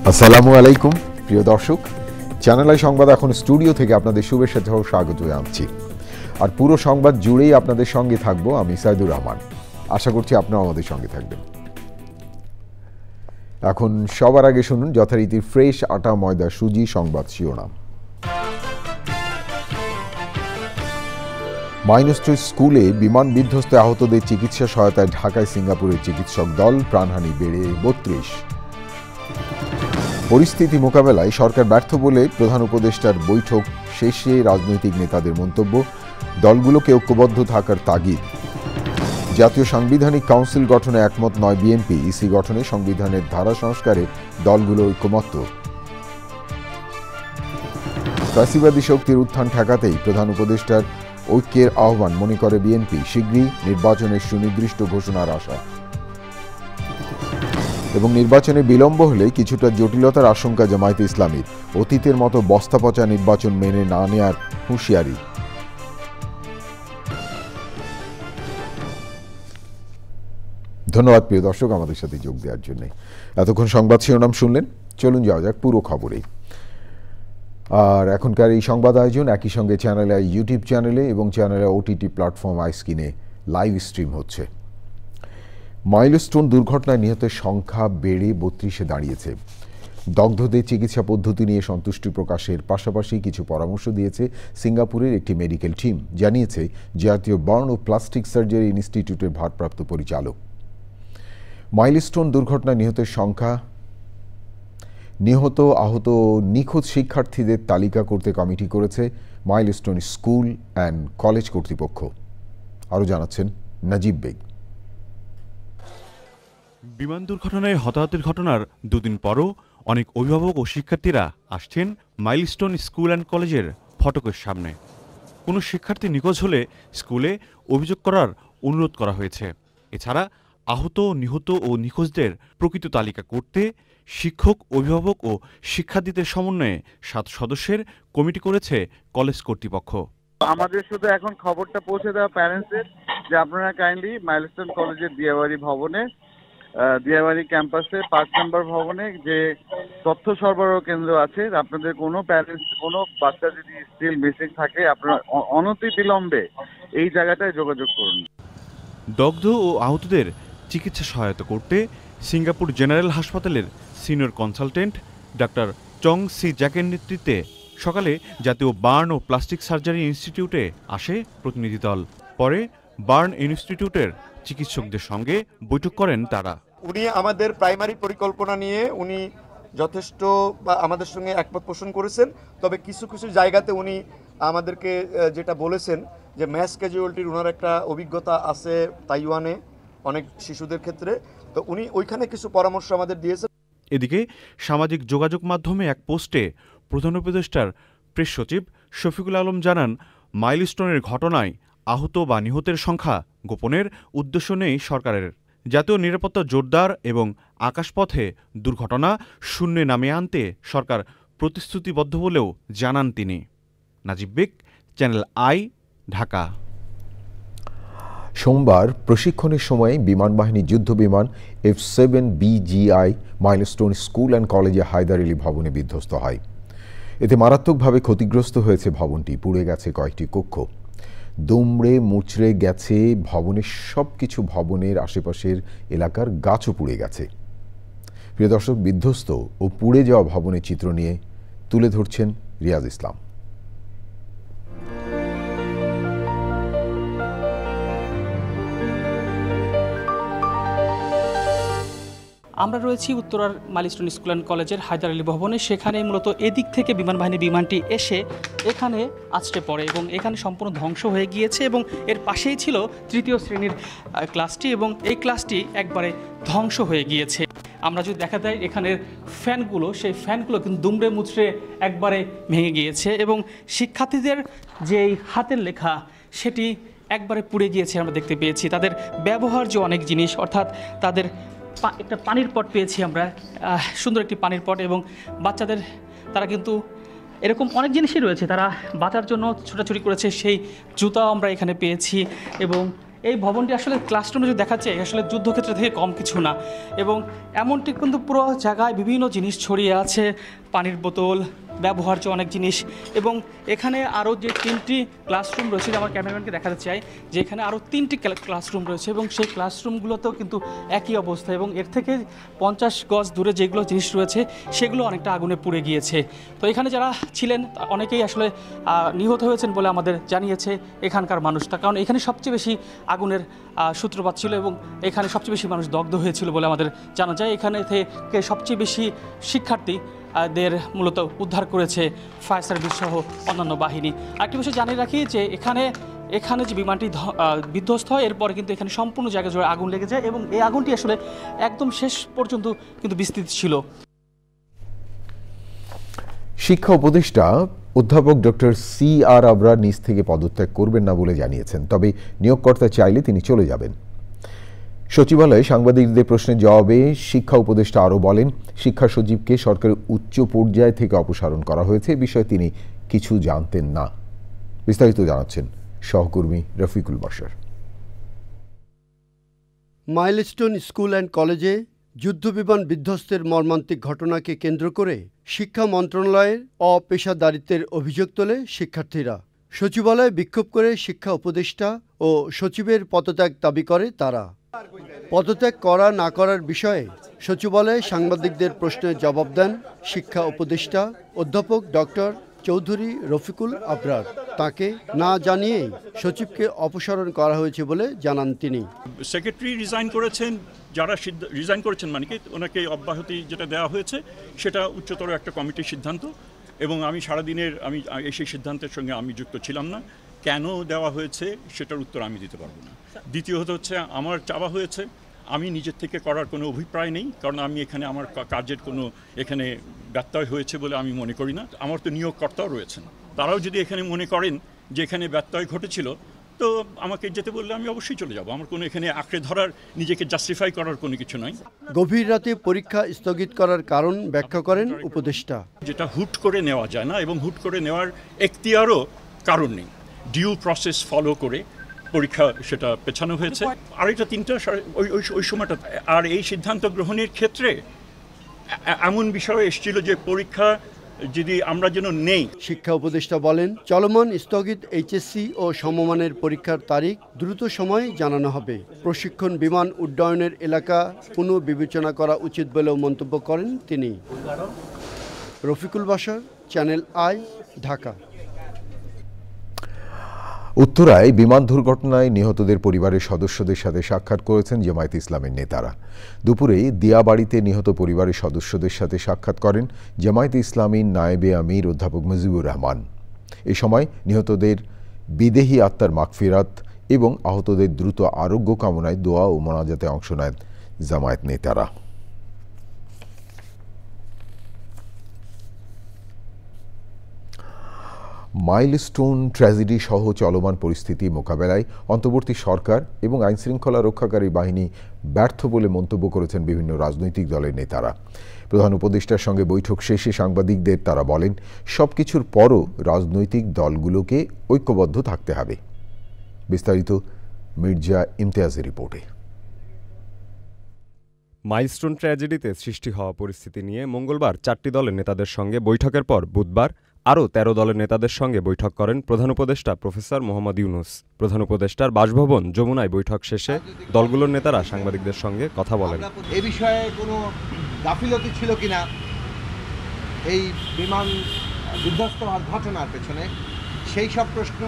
আসসালামু আলাইকুম প্রিয় দর্শক, চ্যানেল আই সংবাদ এখন স্টুডিও থেকে আপনাদের শুভেচ্ছা ও স্বাগত জানাচ্ছি। আর পুরো সংবাদ জুড়েই আপনাদের সঙ্গে থাকবো আমি সাইদুর রহমান। আশা করছি আপনারা আমাদের সঙ্গে থাকবেন। এখন সবার আগে শুনুন যথারীতি ফ্রেশ আটা ময়দা সুজি সংবাদ শিরোনাম। মাইনস্ট্রি স্কুলে বিমান বিধ্বস্তে আহতদের চিকিৎসা সহায়তায় ঢাকায় সিঙ্গাপুরের চিকিৎসক দল, প্রাণহানি বেড়ে 32। পরিস্থিতি মোকাবেলায় সরকার ব্যর্থ বলে প্রধান উপদেষ্টার বৈঠক শেষে রাজনৈতিক নেতাদের মন্তব্য, দলগুলোকে ঐক্যবদ্ধ থাকার তাগিদ। জাতীয় সাংবিধানিক কাউন্সিল গঠনে একমত নয় বিএনপি, ইসি গঠনে সংবিধানের ধারা সংস্কারে দলগুলো ঐকমত্য। ফ্যাসিবাদী শক্তির উত্থান ঠেকাতেই প্রধান উপদেষ্টার ঐক্যের আহ্বান মনে করে বিএনপি, শীঘ্রই নির্বাচনের সুনির্দিষ্ট ঘোষণার আশা। এবং নির্বাচনে বিলম্ব হলে কিছুটা জটিলতার আশঙ্কা জামায়াতে ইসলামীর, অতীতের মতো বস্তাপচা নির্বাচন মেনে না নেয়ার হুঁশিয়ারি। ধন্যবাদ প্রিয় দর্শক আমাদের সাথে যোগ দেওয়ার জন্য। এতক্ষণ সংবাদ শিরোনাম শুনলেন, চলুন যাওয়া যাক পুরো খবরে। আর এখনকার এই সংবাদ আয়োজন একই সঙ্গে চ্যানেলে ইউটিউব চ্যানেলে এবং চ্যানেলে ওটিটি প্ল্যাটফর্ম আইস্ক্রিনে লাইভ স্ট্রিম হচ্ছে। মাইলস্টোন দুর্ঘটনায় নিহতের সংখ্যা বেড়ে 32-এ দাঁড়িয়েছে। দগ্ধদের চিকিৎসা পদ্ধতি নিয়ে সন্তুষ্টি প্রকাশের পাশাপাশি কিছু পরামর্শ দিয়েছে সিঙ্গাপুরের একটি মেডিকেল টিম, জানিয়েছে জাতীয় বার্ন ও প্লাস্টিক সার্জারি ইনস্টিটিউটের ভারপ্রাপ্ত পরিচালক। মাইলস্টোন দুর্ঘটনায় নিহতের সংখ্যা, নিহত আহত নিখোঁজ শিক্ষার্থীদের তালিকা করতে কমিটি করেছে মাইলস্টোন স্কুল অ্যান্ড কলেজ কর্তৃপক্ষ। আরও জানাচ্ছেন নাজিব বেগ। বিমান দুর্ঘটনায় হতাহতের ঘটনার দুদিন পরও অনেক অভিভাবক ও শিক্ষার্থীরা আসছেন মাইলস্টোন স্কুল অ্যান্ড কলেজের ফটকের সামনে। কোনো শিক্ষার্থী নিখোঁজ হলে স্কুলে অভিযোগ করার অনুরোধ করা হয়েছে। এছাড়া আহত, নিহত ও নিখোঁজদের প্রকৃত তালিকা করতে শিক্ষক, অভিভাবক ও শিক্ষার্থীদের সমন্বয়ে 7 সদস্যের কমিটি করেছে কলেজ কর্তৃপক্ষ। আমাদের শুধু এখন খবরটা পৌঁছে দেওয়া প্যারেন্টসদের যে আপনারা কাইন্ডলি মাইলস্টোন কলেজের দিয়াবাড়ি ভবনে, দিয়াবাড়ি ক্যাম্পাসে 5 নম্বর ভবনে যে তথ্য সরবরাহ কেন্দ্র আছে, আপনাদের কোনো প্যারেন্টস, কোনো বাচ্চা যদি স্টিল মিসিং থাকে আপনারা অনতিবিলম্বে এই জায়গাটায় যোগাযোগ করুন। দগ্ধ ও আহতদের চিকিৎসা সহায়তা করতে সিঙ্গাপুর জেনারেল হাসপাতালের সিনিয়র কনসালটেন্ট ডাক্তার চং সি জ্যাকের নেতৃত্বে সকালে জাতীয় বার্ন ও প্লাস্টিক সার্জারি ইনস্টিটিউটে আসে প্রতিনিধি দল। পরে বার্ন ইনস্টিটিউটের চিকিৎসকদের সঙ্গে বৈঠক করেন তারা। উনি আমাদের প্রাইমারি পরিকল্পনা নিয়ে উনি যথেষ্ট আমাদের সঙ্গে একমত পোষণ করেছেন। তবে কিছু কিছু জায়গাতে উনি আমাদেরকে যেটা বলেছেন যে ম্যাস ক্যাজুয়ালিটির ওনার একটা অভিজ্ঞতা আছে তাইওয়ানে অনেক শিশুদের ক্ষেত্রে, তো উনি ওইখানে কিছু পরামর্শ আমাদের দিয়েছেন। এদিকে সামাজিক যোগাযোগ মাধ্যমে এক পোস্টে প্রধান উপদেষ্টার প্রেস সচিব শফিকুল আলম জানান, মাইলস্টোনের ঘটনায় আহত বা নিহতের সংখ্যা গোপনের উদ্দেশ্য নেই সরকারের। জাতীয় নিরাপত্তা জোরদার এবং আকাশপথে দুর্ঘটনা শূন্যে নামিয়ে আনতে সরকার প্রতিশ্রুতিবদ্ধ বলেও জানান তিনি। নাজিব বেগ, চ্যানেল আই, ঢাকা। সোমবার প্রশিক্ষণের সময় বিমান বাহিনী যুদ্ধ বিমান F-7BGI মাইলস্টোন স্কুল অ্যান্ড কলেজে হায়দার আলী ভবনে বিধ্বস্ত হয়। এতে মারাত্মকভাবে ক্ষতিগ্রস্ত হয়েছে ভবনটি, পুড়ে গেছে কয়েকটি কক্ষ, দুমড়ে মুচড়ে গেছে ভবনের সবকিছু, ভবনের আশেপাশের এলাকার গাছও পুড়ে গেছে। প্রিয় দর্শক, বিধ্বস্ত ও পুড়ে যাওয়া ভবনের চিত্র নিয়ে তুলে ধরছেন রিয়াজ ইসলাম। আমরা রয়েছি উত্তরার মাইলস্টোন স্কুল অ্যান্ড কলেজের হায়দার আলী ভবনে। সেখানে মূলত এদিক থেকে বিমান বাহিনীর বিমানটি এসে এখানে আছড়ে পড়ে এবং এখানে সম্পূর্ণ ধ্বংস হয়ে গিয়েছে এবং এর পাশেই ছিল 3য় শ্রেণীর ক্লাসটি এবং এই ক্লাসটি একবারে ধ্বংস হয়ে গিয়েছে। আমরা যদি দেখা যায় এখানের ফ্যানগুলো, সেই ফ্যানগুলো কিন্তু দুমড়ে মুচড়ে একবারে ভেঙে গিয়েছে এবং শিক্ষার্থীদের যেই হাতের লেখা সেটি একবারে পুড়ে গিয়েছে। আমরা দেখতে পেয়েছি তাদের ব্যবহার যে অনেক জিনিস, অর্থাৎ তাদের একটা পানির পট পেয়েছি আমরা, সুন্দর একটি পানির পট, এবং বাচ্চাদের তারা কিন্তু এরকম অনেক জিনিসই রয়েছে, তারা বাঁচার জন্য ছোটাছুটি করেছে, সেই জুতা আমরা এখানে পেয়েছি এবং এই ভবনটি আসলে ক্লাসরুমে যদি দেখাচ্ছে আসলে যুদ্ধক্ষেত্র থেকে কম কিছু না, এবং এমনটি কিন্তু পুরো জায়গায় বিভিন্ন জিনিস ছড়িয়ে আছে, পানির বোতল, ব্যবহার্য অনেক জিনিস। এবং এখানে আরও যে 3টি ক্লাসরুম রয়েছে, আমার ক্যামেরাম্যানকে দেখাতে চাই যে এখানে আরও 3টি ক্লাসরুম রয়েছে এবং সেই ক্লাসরুমগুলোতেও কিন্তু একই অবস্থা, এবং এর থেকে 50 গজ দূরে যেগুলো জিনিস রয়েছে সেগুলো অনেকটা আগুনে পুড়ে গিয়েছে। তো এখানে যারা ছিলেন অনেকেই আসলে নিহত হয়েছেন বলে আমাদের জানিয়েছে এখানকার মানুষ, তার কারণ এখানে সবচেয়ে বেশি আগুনের সূত্রপাত ছিল এবং এখানে সবচেয়ে বেশি মানুষ দগ্ধ হয়েছিল বলে আমাদের জানা যায়। এখানে থেকে সবচেয়ে বেশি শিক্ষার্থী দের মূলত উদ্ধার করেছে ফায়ার সার্ভিস সহ অন্যান্য বাহিনী। আরেকটি বিষয় জানিয়ে রাখি যে এখানে যে বিমানটি বিধ্বস্ত হয় এরপরে কিন্তু এখানে সম্পূর্ণ জায়গা জুড়ে আগুন লেগে যায় এবং এই আগুনটি আসলে একদম শেষ পর্যন্ত কিন্তু বিস্তৃত ছিল। শিক্ষা উপদেষ্টা অধ্যাপক ডক্টর CR আবরার নিজ থেকে পদত্যাগ করবেন না বলে জানিয়েছেন, তবে নিয়োগকর্তা চাইলে তিনি চলে যাবেন। সচিবালয়ে সাংবাদিকদের প্রশ্নের জবাবে শিক্ষা উপদেষ্টা আরও বলেন, শিক্ষা সচিবকে সরকারের উচ্চ পর্যায় থেকে অপসারণ করা হয়েছে, এ বিষয়ে তিনি কিছু জানতেন না। বিস্তারিত জানাচ্ছেন সহকর্মী Rafiqul Bashar. Milestone school and কলেজে যুদ্ধবিমান বিধ্বস্তের মর্মান্তিক ঘটনাকে কেন্দ্র করে শিক্ষা মন্ত্রণালয়ের অপেশাদারিত্বের অভিযোগ তোলে শিক্ষার্থীরা। সচিবালয়ে বিক্ষোভ করে শিক্ষা উপদেষ্টা ও সচিবের পদত্যাগ দাবি করে তারা। পদত্যাগ করা না করার বিষয়ে সচিবালয়ে সাংবাদিকদের প্রশ্নের জবাব দেন শিক্ষা উপদেষ্টা অধ্যাপক ডক্টর চৌধুরী রফিকুল আবরার। তাকে না জানিয়েই সচিবকে অপসারণ করা হয়েছে বলে জানান তিনি। সেক্রেটারি রিজাইন করেছেন, যারা রিজাইন করেছেন মানে কি ওনাকে অব্যাহতি যেটা দেওয়া হয়েছে সেটা উচ্চতর একটা কমিটির সিদ্ধান্ত, এবং আমি সারাদিনের সেই সিদ্ধান্তের সঙ্গে আমি যুক্ত ছিলাম না। কেন দেওয়া হয়েছে সেটার উত্তর আমি দিতে পারবো না। দ্বিতীয়ত হচ্ছে, আমার চাওয়া হয়েছে, আমি নিজের থেকে করার কোনো অভিপ্রায় নেই, কারণ আমি এখানে আমার কাজের কোনো এখানে ব্যত্যয় হয়েছে বলে আমি মনে করি না। আমার তো নিয়োগকর্তাও রয়েছেন, তারাও যদি এখানে মনে করেন যে এখানে ব্যত্যয় ঘটেছিল তো আমাকে যেতে বললে আমি অবশ্যই চলে যাব। আমার কোনো এখানে আঁকড়ে ধরার, নিজেকে জাস্টিফাই করার কোনো কিছু নয়। গভীর রাতে পরীক্ষা স্থগিত করার কারণ ব্যাখ্যা করেন উপদেষ্টা। যেটা হুট করে নেওয়া যায় না এবং হুট করে নেওয়ার এখতিয়ারও কারণ নেই। ডিউ প্রসেস ফলো করে পরীক্ষা সেটা পেছানো হয়েছে, 2:30-3টা ওই সময়টা। আর এই সিদ্ধান্ত গ্রহণের ক্ষেত্রে এমন বিষয় এসেছিল যে পরীক্ষা যদি আমরা যেন নেই। শিক্ষা উপদেষ্টা বলেন, চলমান স্থগিত এইচএসসি ও সমমানের পরীক্ষার তারিখ দ্রুত সময়ে জানানো হবে। প্রশিক্ষণ বিমান উড্ডয়নের এলাকা পুনঃবিবেচনা করা উচিত বলেও মন্তব্য করেন তিনি। Rafiqul Bashar, channel I, Dhaka. উত্তরায় বিমান দুর্ঘটনায় নিহতদের পরিবারের সদস্যদের সাথে সাক্ষাৎ করেছেন জামায়াতে ইসলামের নেতারা। দুপুরে দিয়াবাড়িতে নিহত পরিবারের সদস্যদের সাথে সাক্ষাৎ করেন জামায়াতে ইসলামীর নায়েবে আমির অধ্যাপক মুজিবুর রহমান। এ সময় নিহতদের বিদেহী আত্মার মাগফিরাত এবং আহতদের দ্রুত আরোগ্য কামনায় দোয়া ও মোনাজাতে অংশ নেন জামায়াত নেতারা। মাইলস্টোন ট্র্যাজেডি সহ চলমান পরিস্থিতি মোকাবেলায় অন্তর্বর্তী সরকার এবং আইনশৃঙ্খলা রক্ষাকারী বাহিনী ব্যর্থ বলে মন্তব্য করেছেন বিভিন্ন রাজনৈতিক দলের নেতারা। প্রধান উপদেষ্টার সঙ্গে বৈঠক শেষে সাংবাদিকদের তারা বলেন, সবকিছুর পরও রাজনৈতিক দলগুলোকে ঐক্যবদ্ধ থাকতে হবে। বিস্তারিত মির্জা ইমতিয়াজের রিপোর্টে। মাইলস্টোন ট্র্যাজেডিতে সৃষ্টি হওয়া পরিস্থিতি নিয়ে মঙ্গলবার 4টি দলের নেতাদের সঙ্গে বৈঠকের পর বুধবার আরও 13 দলের নেতাদের সঙ্গে বৈঠক করেন প্রধান উপদেষ্টা প্রফেসর মোহাম্মদ ইউনুস। প্রধান উপদেষ্টার বাসভবন যমুনায় বৈঠক শেষে দলগুলোর নেতারা সাংবাদিকদের সঙ্গে কথা বলেন। এই বিষয়ে কোনো গাফিলতি ছিল কিনা এই বিমান বিধ্বস্ত হওয়ার ঘটনার পেছনে, সেই সব প্রশ্ন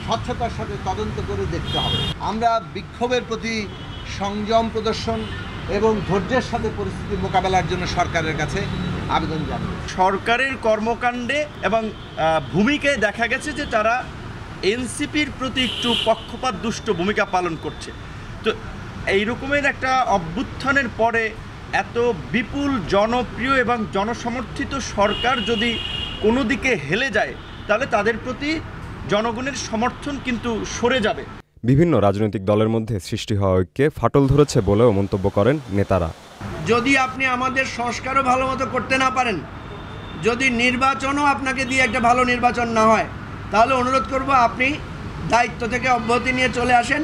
স্বচ্ছতার সাথে তদন্ত করে দেখতে হবে। আমরা বিক্ষোভের প্রতি সংযম প্রদর্শন এবং ধৈর্যের সাথে পরিস্থিতি মোকাবেলার জন্য সরকারের কাছে আবেদন জানাবো। সরকারের কর্মকাণ্ডে এবং ভূমিকায় দেখা গেছে যে তারা এনসিপির প্রতি একটু পক্ষপাত দুষ্ট ভূমিকা পালন করছে। তো এই রকমের একটা অভ্যুত্থানের পরে এত বিপুল জনপ্রিয় এবং জনসমর্থিত সরকার যদি কোনো দিকে হেলে যায় তাহলে তাদের প্রতি জনগণের সমর্থন কিন্তু সরে যাবে। বিভিন্ন রাজনৈতিক দলের মধ্যে সৃষ্টি হওয়া ঐক্যে ফাটল ধরেছে বলেও মন্তব্য করেন নেতারা। যদি আপনি আমাদের সংস্কারও ভালো মতো করতে না পারেন, যদি নির্বাচনও আপনাকে দিয়ে একটা ভালো নির্বাচন না হয়, তাহলে অনুরোধ করব আপনি দায়িত্ব থেকে অব্যাহতি নিয়ে চলে আসেন।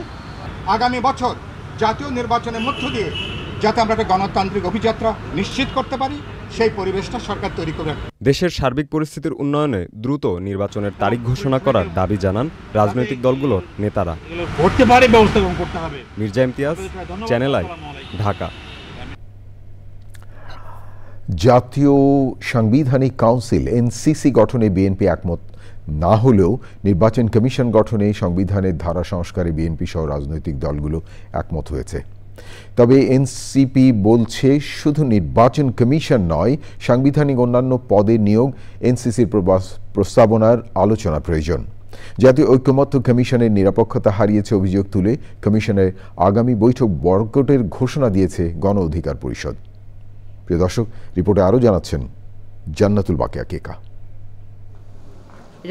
আগামী বছর জাতীয় নির্বাচনের মধ্য দিয়ে যাতে আমরা একটা গণতান্ত্রিক অভিযাত্রা নিশ্চিত করতে পারি, সেই পরিবেশটা সরকার তৈরি করে। দেশের সার্বিক পরিস্থিতির উন্নয়নে দ্রুত নির্বাচনের তারিখ ঘোষণা করার দাবি জানান রাজনৈতিক দলগুলোর নেতারা। Mirza Imtiaz, channel I, Dhaka. জাতীয় সাংবিধানিক কাউন্সিল এনসিসি গঠনে বিএনপি একমত না হলেও নির্বাচন কমিশন গঠনে সংবিধানের ধারা সংস্কারে বিএনপি সহ রাজনৈতিক দলগুলো একমত হয়েছে। তবে এনসিপি বলছে শুধু নির্বাচন কমিশন নয়, সাংবিধানিক অন্যান্য পদের নিয়োগ এনসিসির প্রস্তাবনার আলোচনা প্রয়োজন। জাতীয় ঐকমত্য কমিশনের নিরপেক্ষতা হারিয়েছে অভিযোগ তুলে কমিশনের আগামী বৈঠক বয়কটের ঘোষণা দিয়েছে গণ অধিকার পরিষদ। প্রিয় দর্শক, রিপোর্টে আরও জানাচ্ছেন জান্নাতুল বাকিয়া কেকা।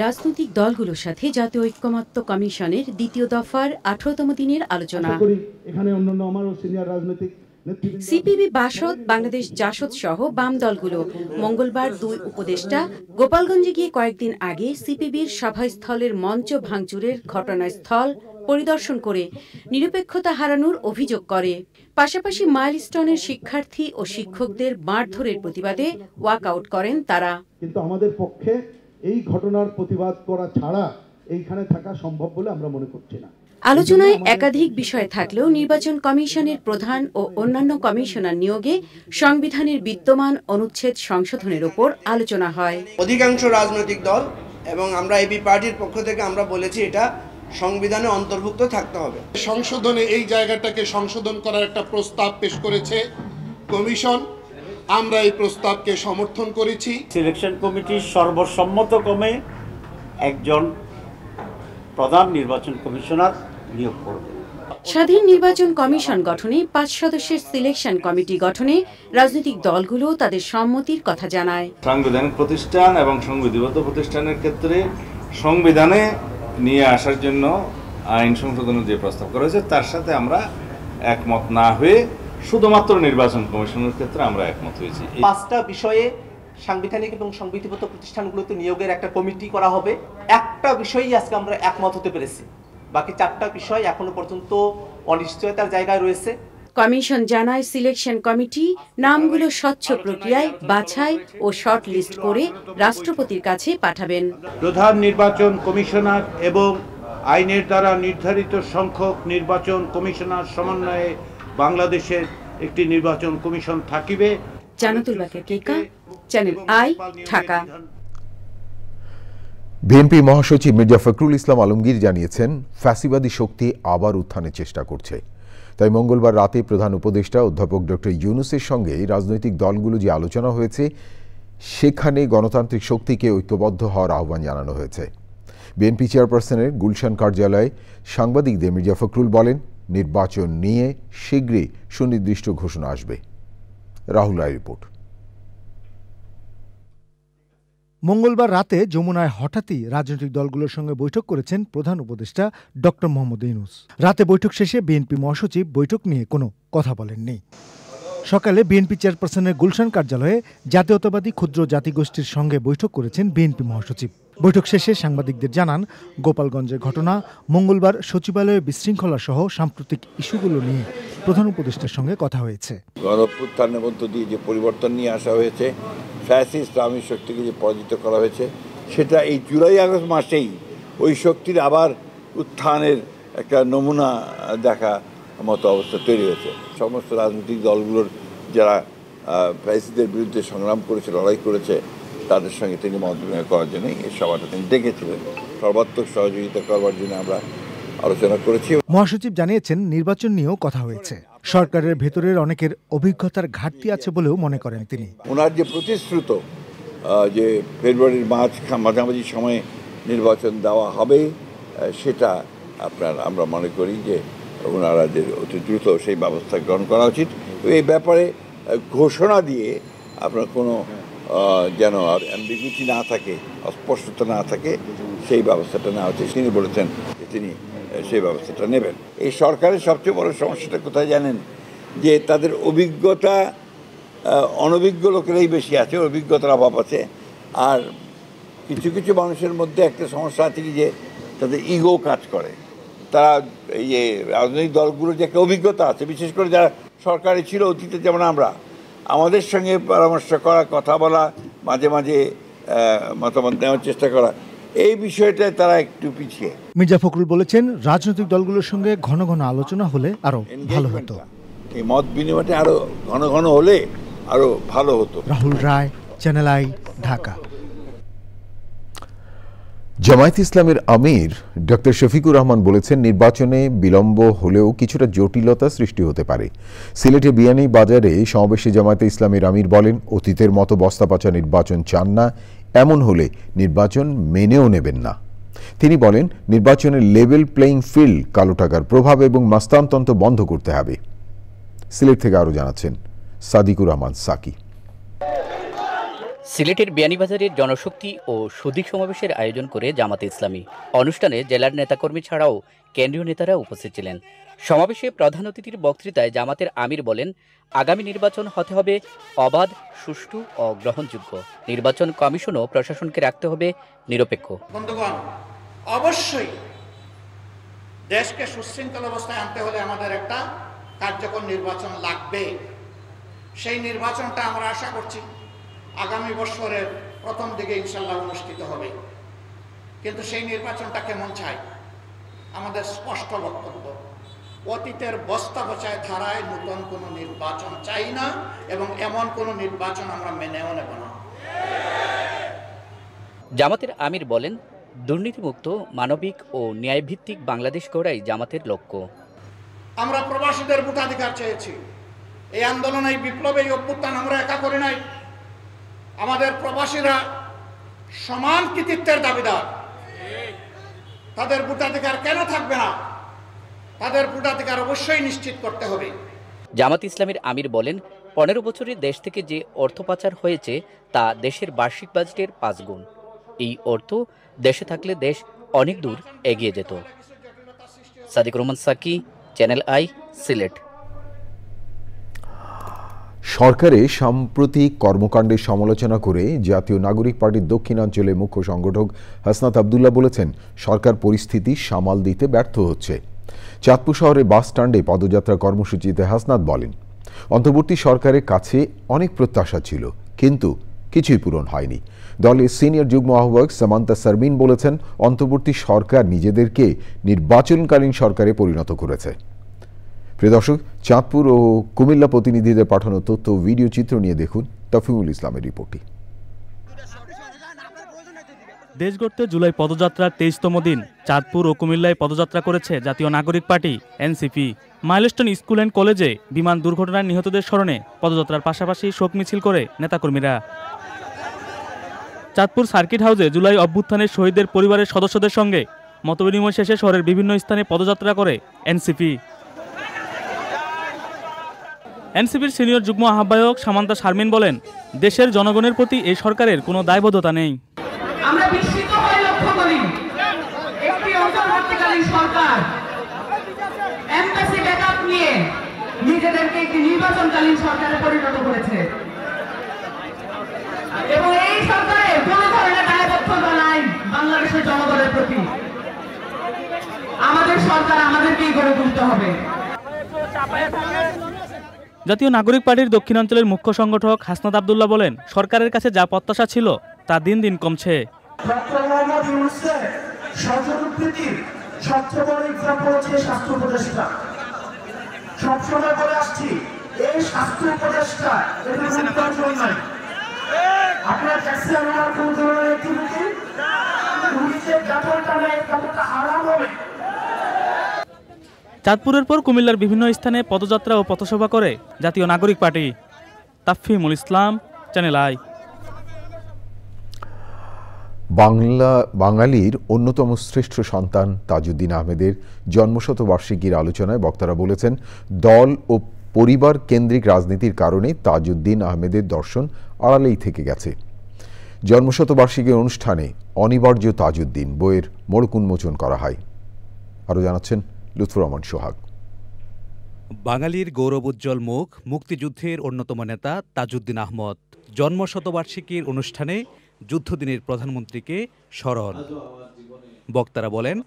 রাজনৈতিক দলগুলোর সাথে জাতীয় ঐকমত্য কমিশনের দ্বিতীয় দফার 18তম দিনের আলোচনা। সিপিবি, বাসদ, বাংলাদেশ জাসদ সহ বাম দলগুলো মঙ্গলবার 2 উপদেষ্টা গোপালগঞ্জে গিয়ে কয়েকদিন আগে সিপিবির সভাস্থলের মঞ্চ ভাঙচুরের ঘটনাস্থল পরিদর্শন করে নিরপেক্ষতা হারানোর অভিযোগ করে। পাশাপাশি মাইলস্টোনের শিক্ষার্থী ও শিক্ষকদের মারধরের প্রতিবাদে ওয়াকআউট করেন তারা। কিন্তু আমাদের পক্ষে এই ঘটনার প্রতিবাদ করা ছাড়া এইখানে থাকা সম্ভব বলে আমরা মনে করছি না। আলোচনায় একাধিক বিষয় থাকলেও নির্বাচন কমিশনের প্রধান ও অন্যান্য কমিশনার নিয়োগে সংবিধানের বিদ্যমান অনুচ্ছেদ সংশোধনের উপর আলোচনা হয়। অধিকাংশ রাজনৈতিক দল এবং আমরা এবি পার্টির পক্ষ থেকে আমরা বলেছি এটা সংবিধানে অন্তর্ভুক্ত থাকতে হবে। সংশোধনে এই জায়গাটাকে সংশোধন করার একটা প্রস্তাব পেশ করেছে কমিশন। আমরা এই প্রস্তাবকে সমর্থন করেছি। সিলেকশন কমিটির সর্বসম্মতক্রমে একজন প্রধান নির্বাচন কমিশনার নিয়োগ করবে। স্বাধীন নির্বাচন কমিশন গঠনে 5 সদস্যের সিলেকশন কমিটি গঠনে রাজনৈতিক দলগুলো তাদের সম্মতির কথা জানায়। সাংবিধানিক প্রতিষ্ঠান এবং সংবিধিবদ্ধ প্রতিষ্ঠানের ক্ষেত্রে সংবিধানে নিয়ে আসার জন্য আইন সংশোধনের যে প্রস্তাব করা হয়েছে তার সাথে আমরা একমত না হয়ে শুধুমাত্র নির্বাচন কমিশনের ক্ষেত্রে আমরা একমত হয়েছি। 5টা বিষয়ে সাংবিধানিক এবং সংবিধিবদ্ধ প্রতিষ্ঠানগুলোতে নিয়োগের একটা কমিটি করা হবে। একটা বিষয়ই আজকে আমরা একমত হতে পেরেছি, বাকি 4টা বিষয় এখনো পর্যন্ত অনিশ্চয়তার জায়গায় রয়েছে। কমিশন জানায় সিলেকশন কমিটি নামগুলো স্বচ্ছ প্রক্রিয়ায় বাছাই ও শর্ট লিস্ট করে রাষ্ট্রপতির কাছে পাঠাবেন। প্রধান নির্বাচন কমিশনার এবং আইনের দ্বারা নির্ধারিত সংখ্যক নির্বাচন কমিশনার সমন্বয়ে বাংলাদেশের একটি নির্বাচন কমিশন থাকিবে। জান্নাতুল বাকিয়া কেকা, চ্যানেল আই, ঢাকা। বিএনপি মহাসচিব মির্জা ফখরুল ইসলাম আলমগীর জানিয়েছেন, ফ্যাসিবাদী শক্তি আবার উত্থানের চেষ্টা করছে। তাই মঙ্গলবার রাতে প্রধান উপদেষ্টা অধ্যাপক ডক্টর ইউনূসের সঙ্গে রাজনৈতিক দলগুলো যে আলোচনা হয়েছে সেখানে গণতান্ত্রিক শক্তিকে ঐক্যবদ্ধ হওয়ার আহ্বান জানানো হয়েছে। বিএনপি চেয়ারপারসনের গুলশান কার্যালয়ে সাংবাদিকদের মির্জা ফখরুল বলেন, নির্বাচন নিয়ে শীঘ্রই সুনির্দিষ্ট ঘোষণা আসবে। রাহুল রায় রিপোর্ট। মঙ্গলবার রাতে যমুনায় হঠাৎই রাজনৈতিক দলগুলোর সঙ্গে বৈঠক করেছেন প্রধান উপদেষ্টা ডক্টর মোহাম্মদ ইউনূস। রাতে বৈঠক শেষে বিএনপি মহাসচিব বৈঠক নিয়ে কোনো কথা বলেননি। সকালে বিএনপি চেয়ারপারসনের গুলশান কার্যালয়ে জাতীয়তাবাদী ক্ষুদ্র জাতিগোষ্ঠীর সঙ্গে বৈঠক করেছেন বিএনপি মহাসচিব। বৈঠক শেষে সাংবাদিকদের জানান, গোপালগঞ্জের ঘটনা, মঙ্গলবার সচিবালয়ে বিশৃঙ্খলা সহ সাম্প্রতিক ইস্যুগুলো নিয়ে প্রধান উপদেষ্টার সঙ্গে কথা হয়েছে। গণঅভ্যুত্থানের মধ্য দিয়ে যে পরিবর্তন নিয়ে আসা হয়েছে, ফ্যাসিস্ট ইসলামী শক্তিকে যে পরাজিত করা হয়েছে, সেটা এই জুলাই আগস্ট মাসেই ওই শক্তির আবার উত্থানের একটা নমুনা দেখা মতো অবস্থা তৈরি হয়েছে। সমস্ত রাজনৈতিক দলগুলোর যারা ফ্যাসিস্টদের বিরুদ্ধে সংগ্রাম করেছে, লড়াই করেছে, তাদের সঙ্গে তিনি মত বিনিময় করার জন্য এই সভাটা তিনি ডেকেছিলেন। সর্বাত্মক সহযোগিতা করবার জন্য আমরা আলোচনা করেছি। মহাসচিব জানিয়েছেন, নির্বাচন নিয়েও কথা হয়েছে। সরকারের ভেতরের অনেকের অভিজ্ঞতার ঘাটতি আছে বলেও মনে করেন তিনি। ওনার যে প্রতিশ্রুত যে ফেব্রুয়ারির মাঝামাঝি সময়ে নির্বাচন দেওয়া হবে, সেটা আমরা মনে করি যে ওনারা যে অতি দ্রুত সেই ব্যবস্থা গ্রহণ করা উচিত। এই ব্যাপারে ঘোষণা দিয়ে আপনার কোনো যেন আর অ্যাম্বিগুইটি না থাকে, অস্পষ্টতা না থাকে, সেই ব্যবস্থাটা নেওয়া উচিত। তিনি বলেছেন যে তিনি সেই ব্যবস্থাটা নেবেন। এই সরকারের সবচেয়ে বড় সমস্যাটা কোথায় জানেন? যে তাদের অভিজ্ঞতা অনভিজ্ঞ লোকেরাই বেশি আছে, অভিজ্ঞতার অভাব আছে। আর কিছু কিছু মানুষের মধ্যে একটা সমস্যা আছে কি, যে তাদের ইগো কাজ করে, তারা এই রাজনৈতিক দলগুলোর যে একটা অভিজ্ঞতা আছে, বিশেষ করে যারা সরকারে ছিল অতীতে, যেমন আমরা, আমাদের সঙ্গে পরামর্শ করা, কথা বলা, মাঝে মাঝে মতামত নেওয়ার চেষ্টা করা, এই বিষয়টায় তারা একটু পিছিয়ে। মির্জা ফখরুল বলেছেন, রাজনৈতিক দলগুলোর সঙ্গে ঘন ঘন আলোচনা হলে আরো ভালো হতো। এই মত বিনিময়টা আরো ঘন ঘন হলে আরো ভালো হতো। রাহুল রায়, চ্যানেল আই, ঢাকা। জামায়াতে ইসলামের আমির ডক্টর শফিকুর রহমান বলেছেন, নির্বাচনে বিলম্ব হলেও কিছুটা জটিলতা সৃষ্টি হতে পারে। সিলেটে বিয়ানীবাজারে সমাবেশে জামায়াতে ইসলামের আমির বলেন, অতীতের মতো বস্তাপচা নির্বাচন চান না, এমন হলে নির্বাচন মেনেও নেবেন না। তিনি বলেন, নির্বাচনের লেভেল প্লেইং ফিল্ড, কালো টাকার প্রভাব এবং মাস্তানতন্ত্র বন্ধ করতে হবে। সিলেট থেকে আরও জানাচ্ছেন সাদিকুর রহমান সাকি। সিলেটের বিয়ানীবাজারের জনশক্তি ও সুদী সমাবেশের আয়োজন করে জামাতে ইসলামী। অনুষ্ঠানে জেলার নেতাকর্মী ছাড়াও কেন্দ্রীয় নেতারা উপস্থিত ছিলেন। সমাবেশে প্রধান অতিথির বক্তৃতায় জামাতের আমির বলেন, আগামী নির্বাচন হতে হবে অবাধ, সুষ্ঠু ও গ্রহণযোগ্য। নির্বাচন কমিশনও প্রশাসনকে রাখতে হবে নিরপেক্ষ। বন্ধুগণ, অবশ্যই দেশকে সুশৃঙ্খল অবস্থায় আনতে হলে আমাদের একটা কার্যকর নির্বাচন লাগবে। সেই নির্বাচনটা আমরা আশা করছি আগামী বছরের প্রথম দিকে ইনশাল্লাহ অনুষ্ঠিত হবে। কিন্তু সেই নির্বাচনটা কেমন চাই? আমাদের স্পষ্ট বক্তব্য, অতীতের বস্তাপচায় ধারায় নতুন কোনো নির্বাচন চাই না, এবং এমন কোনো নির্বাচন আমরা মেনেও নেব না। জামাতের আমির বলেন, দুর্নীতিমুক্ত, মানবিক ও ন্যায়ভিত্তিক বাংলাদেশ গড়াই জামাতের লক্ষ্য। আমরা প্রবাসীদের ভোটাধিকার চেয়েছি। এই আন্দোলন, এই বিপ্লব, এই অভ্যুত্থান আমরা একা করি নাই। আমাদের প্রবাসীরা সমান কৃতিত্বের দাবিদার। তাদের ভোটাধিকার কেন থাকবে না? তাদের ভোটাধিকার অবশ্যই নিশ্চিত করতে হবে। জামাত ইসলামের আমির বলেন, 15 বছরে দেশ থেকে যে অর্থ পাচার হয়েছে তা দেশের বার্ষিক বাজেটের 5 গুণ। এই অর্থ দেশে থাকলে দেশ অনেক দূর এগিয়ে যেত। Sadiqur Rahman Saki, channel I, Sylhet. সরকারে সাম্প্রতিক কর্মকাণ্ডের সমালোচনা করে জাতীয় নাগরিক পার্টির দক্ষিণাঞ্চলের মুখ্য সংগঠক হাসনাত আবদুল্লাহ বলেছেন, সরকার পরিস্থিতি সামাল দিতে ব্যর্থ হচ্ছে। চাঁদপুর শহরে বাস স্ট্যান্ডে পদযাত্রা কর্মসূচিতে হাসনাত বলেন, অন্তর্বর্তী সরকারের কাছে অনেক প্রত্যাশা ছিল, কিন্তু কিছুই পূরণ হয়নি। দলের সিনিয়র যুগ্ম আহ্বায়ক সামান্তা সারমিন বলেছেন, অন্তর্বর্তী সরকার নিজেদেরকে নির্বাচনকালীন সরকারে পরিণত করেছে। প্রিয় দর্শক, চাঁদপুর ও কুমিল্লা প্রতিনিধিদের পাঠানো তথ্য ও ভিডিও চিত্র নিয়ে দেখুন তফিমুল ইসলামের রিপোর্টটি। দেশ গড়তে জুলাই পদযাত্রার 23তম দিন চাঁদপুর ও কুমিল্লায় পদযাত্রা করেছে জাতীয় নাগরিক party NCP. Milestone school and কলেজে বিমান দুর্ঘটনায় নিহতদের স্মরণে পদযাত্রার পাশাপাশি শোক মিছিল করে নেতাকর্মীরা। চাঁদপুর সার্কিট হাউসে জুলাই অভ্যুত্থানের শহীদদের পরিবারের সদস্যদের সঙ্গে মতবিনিময় শেষে শহরের বিভিন্ন স্থানে পদযাত্রা করে এনসিপি। এনসিপির সিনিয়র যুগ্ম আহ্বায়ক সামান্তা শারমিন বলেন, দেশের জনগণের প্রতি এই সরকারের কোনো দায়বদ্ধতা নেই। আমরা বিস্মিত হয়ে লক্ষ্য করি, একটি অন্তর্বর্তীকালীন সরকার এমবাসি ব্যাকআপ নিয়ে নিজেদেরকে একটি নির্বাচনকালীন সরকারে পরিণত করেছে, এবং এই সরকারের কোন ধরনের দায়বদ্ধতা নাই বাংলাদেশের জনগণের প্রতি। আমাদের সরকার আমাদেরকেই গড়ে তুলতে হবে। জাতীয় নাগরিক পার্টির দক্ষিণাঞ্চলের মুখ্য সংগঠক হাসনাত আবদুল্লাহ বলেন, সরকারের কাছে যা প্রত্যাশা ছিল তা দিন দিন কমছে। সবসময় বলে আসছি, এই স্বাস্থ্য উপদেষ্টা আপনার কোন ধরনের অ্যাক্টিভিটি আরাম হবে। চাঁদপুরের পর কুমিল্লার বিভিন্ন স্থানে পদযাত্রা ও পথসভা করে জাতীয় নাগরিক party. Tafhimul Islam, channel I. বাঙালির অন্যতম শ্রেষ্ঠ সন্তান তাজউদ্দিন আহমেদের জন্মশতবার্ষিকীর আলোচনায় বক্তারা বলেছেন, দল ও পরিবার কেন্দ্রিক রাজনীতির কারণে তাজউদ্দিন আহমেদের দর্শন আড়ালেই থেকে গেছে। জন্মশতবার্ষিকীর অনুষ্ঠানে অনিবার্য তাজউদ্দিন বইয়ের মোড়ক উন্মোচন করা হয়। আরও জানাচ্ছেন লুৎফুর রহমান সোহাগ। বাঙালির গৌরবোজ্জ্বল মুখ, মুক্তিযুদ্ধের অন্যতম নেতা তাজউদ্দিন আহমদ। জন্মশতবার্ষিকীর অনুষ্ঠানে যুদ্ধদিনের প্রধানমন্ত্রীকে স্মরণ। বক্তারা বলেন,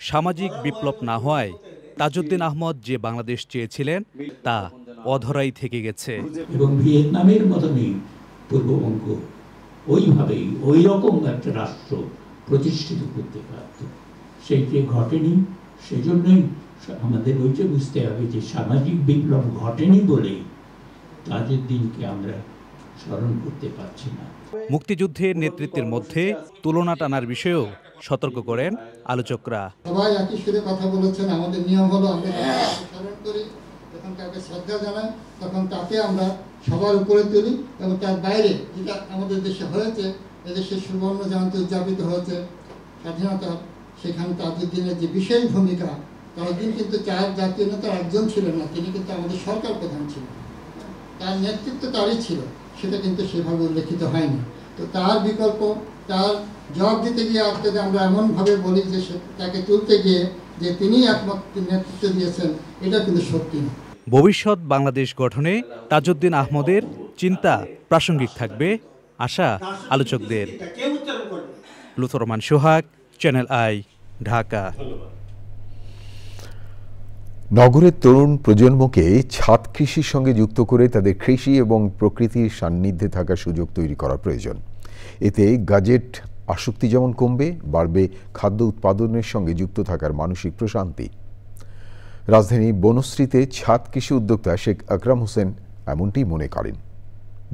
সামাজিক বিপ্লব না হওয়ায় তাজউদ্দিন আহমদ যে বাংলাদেশ চেয়েছিলেন তা অধরাই থেকে গেছে। এবং ভিয়েতনামের মতনই পূর্ববঙ্গ ওইভাবেই ওই রকম একটা রাষ্ট্র প্রতিষ্ঠিত করতে পারত, সেইটি ঘটেনি। সেজন্যই আমাদের ওইটা বুঝতে হবে যে সামাজিক বিপ্লব ঘটেনি বলেই তাজউদ্দিনকে আমরা স্মরণ করতে পারছি না। মুক্তিযুদ্ধের নেতৃত্বের মধ্যে তুলনা টানার বিষয়েও সতর্ক করেন আলোচকরা। সবাই একই সুরে কথা বলেছেন। আমাদের নিয়ম হলো আমরা স্মরণ করি, যখন কাউকে শ্রদ্ধা জানাই তখন তাকে আমরা সবার উপরে তুলি, এবং তার বাইরে যেটা আমাদের দেশে হয়েছে, এদেশের সুবর্ণ জয়ন্তী উদযাপিত হয়েছে স্বাধীনতার, সেখানে তাজউদ্দিনের যে বিশেষ ভূমিকা, তাজউদ্দিন কিন্তু চার জাতীয় নেতার একজন ছিলেন না, তিনি কিন্তু আমাদের সরকার প্রধান ছিলেন, তার নেতৃত্ব তারই ছিল, সেটা কিন্তু সেভাবে উল্লেখিত হয়নি। তো তার বিকল্প, তার জবাব দিতে গিয়ে আজকে আমরা এমনভাবে বলি যে তাকে তুলতে গিয়ে যে তিনি একমাত্র নেতৃত্ব দিয়েছেন, এটা কিন্তু সত্যি না। ভবিষ্যৎ বাংলাদেশ গঠনে তাজউদ্দিন আহমদের চিন্তা প্রাসঙ্গিক থাকবে আশা আলোচকদের। লুৎফর রহমান সোহাগ, চ্যানেল আই, ঢাকা। নগরের তরুণ প্রজন্মকে ছাদ কৃষির সঙ্গে যুক্ত করে তাদের কৃষি এবং প্রকৃতির সান্নিধ্যে থাকার সুযোগ তৈরি করা প্রয়োজন। এতে গ্যাজেট আসক্তি যেমন কমবে, বাড়বে খাদ্য উৎপাদনের সঙ্গে যুক্ত থাকার মানসিক প্রশান্তি। রাজধানী বনশ্রীতে ছাদ কৃষি উদ্যোক্তা শেখ আকরাম হোসেন এমনটি মনে করেন।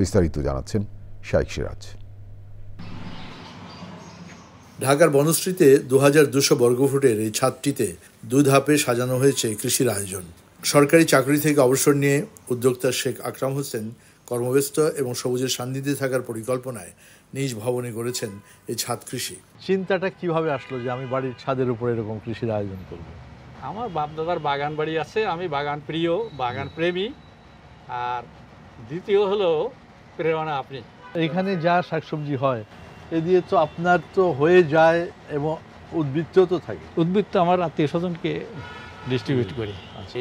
বিস্তারিত জানাচ্ছেন শাইখ সিরাজ। ঢাকার বনশ্রীতে 2200 বর্গফুটের এই ছাদটিতে 2 ধাপে সাজানো হয়েছে কৃষির আয়োজন। সরকারি চাকরি থেকে অবসর নিয়ে উদ্যোক্তা শেখ আকরাম হোসেন কর্মব্যস্ত এবং সবুজের সান্নিধ্যে থাকার পরিকল্পনায় নিজ ভবনে করেছেন এই ছাদ কৃষি। চিন্তাটা কিভাবে আসলো যে আমি বাড়ির ছাদের উপর এরকম কৃষির আয়োজন করব? আমার বাপদাদার বাগান বাড়ি আছে, আমি বাগান প্রিয়, বাগান প্রেমী। আর দ্বিতীয় হলো প্রেরণা আপনি। এখানে যা শাকসবজি হয় এ দিয়ে তো আপনার তো হয়ে যায়, এবং উদ্বৃত্ত তো থাকে। উদ্বৃত্ত আমার আত্মীয় স্বজনকে ডিস্ট্রিবিউট করি।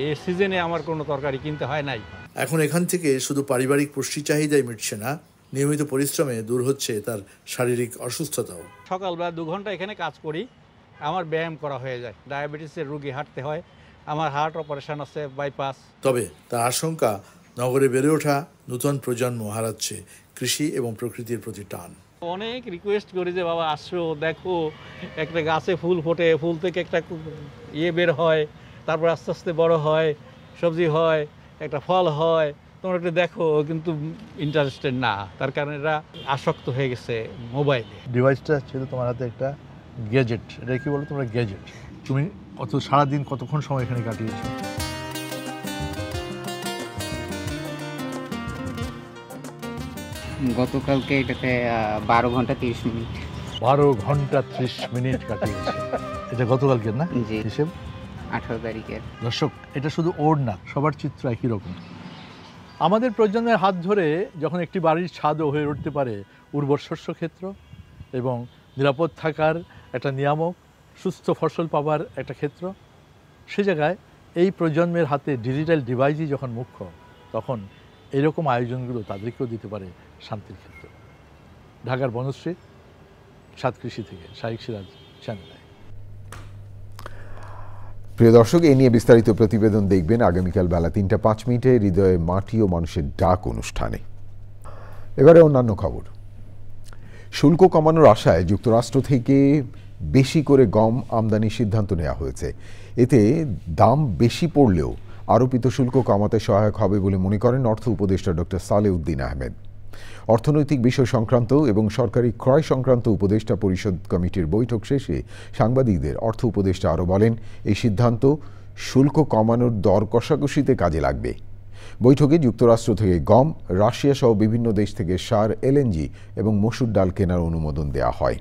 এই সিজনে আমার কোনো তরকারি কিনতে হয় নাই। এখন এখান থেকে শুধু পারিবারিক পুষ্টি চাহিদাই মিটছে না, নিয়মিত পরিশ্রমে দূর হচ্ছে তার শারীরিক অসুস্থতাও। সকালবেলা 2 ঘন্টা এখানে কাজ করি, আমার ব্যায়াম করা হয়ে যায়। ডায়াবেটিসের রোগী হাঁটতে হয়, আমার হার্ট অপারেশন আছে, বাইপাস। তবে তার আশঙ্কা, নগরে বেড়ে ওঠা নতুন প্রজন্ম হারাচ্ছে কৃষি এবং প্রকৃতির প্রতি টান। অনেক রিকোয়েস্ট করি যে বাবা আসো, দেখো একটা গাছে ফুল ফোটে, ফুল থেকে একটা বের হয়, তারপর আস্তে আস্তে বড় হয়, সবজি হয়, একটা ফল হয়, তোমরা একটু দেখো। কিন্তু ইন্টারেস্টেড না, তার কারণে এরা আসক্ত হয়ে গেছে মোবাইলে। ডিভাইসটা ছিল তোমার হাতে একটা গ্যাজেট, এটা কি বলো তোমরা গ্যাজেট। তুমি সারাদিন কতক্ষণ সময় এখানে কাটিয়েছো? গতকালকে এটাতে 12 ঘন্টা 30 মিনিট। 12 ঘন্টা 30 মিনিট কাটিয়েছে। এটা গতকালকে না? জি। হিসেব 18 তারিখের। দর্শক, এটা শুধু ওর না, সবার চিত্র একই রকম। আমাদের প্রজন্মের হাত ধরে যখন একটি বাড়ির ছাদও হয়ে উঠতে পারে উর্বর শস্য ক্ষেত্র এবং নিরাপদ থাকার একটা নিয়ামক, সুস্থ ফসল পাবার একটা ক্ষেত্র, সে জায়গায় এই প্রজন্মের হাতে ডিজিটাল ডিভাইসই যখন মুখ্য, তখন এরকম আয়োজনগুলো তাদেরকেও দিতে পারে শান্তির ক্ষেত্র। ঢাকার বনশ্রী ছাদ কৃষি থেকে শাইখ সিরাজ, চ্যানেল আই। প্রিয় দর্শক, এই নিয়ে বিস্তারিত প্রতিবেদন দেখবেন আগামীকাল বেলা 3:05 হৃদয়ে মাটি ও মানুষের ডাক অনুষ্ঠানে। এবারে অন্যান্য খবর। শুল্ক কমানোর আশায় যুক্তরাষ্ট্র থেকে বেশি করে গম আমদানির সিদ্ধান্ত নেওয়া হয়েছে। এতে দাম বেশি পড়লেও আরোপিত শুল্ক কমাতে সহায়ক হবে বলে মনে করেন অর্থ উপদেষ্টা ডক্টর সালেউদ্দিন আহমেদ। অর্থনৈতিক বিষয় সংক্রান্ত এবং সরকারি ক্রয় সংক্রান্ত উপদেষ্টা পরিষদ কমিটির বৈঠক শেষে সাংবাদিকদের অর্থ উপদেষ্টা আরও বলেন, এই সিদ্ধান্ত শুল্ক কমানোর দর কষাকষিতে কাজে লাগবে। বৈঠকে যুক্তরাষ্ট্র থেকে গম, রাশিয়া সহ বিভিন্ন দেশ থেকে সার, এলএনজি এবং মসুর ডাল কেনার অনুমোদন দেওয়া হয়।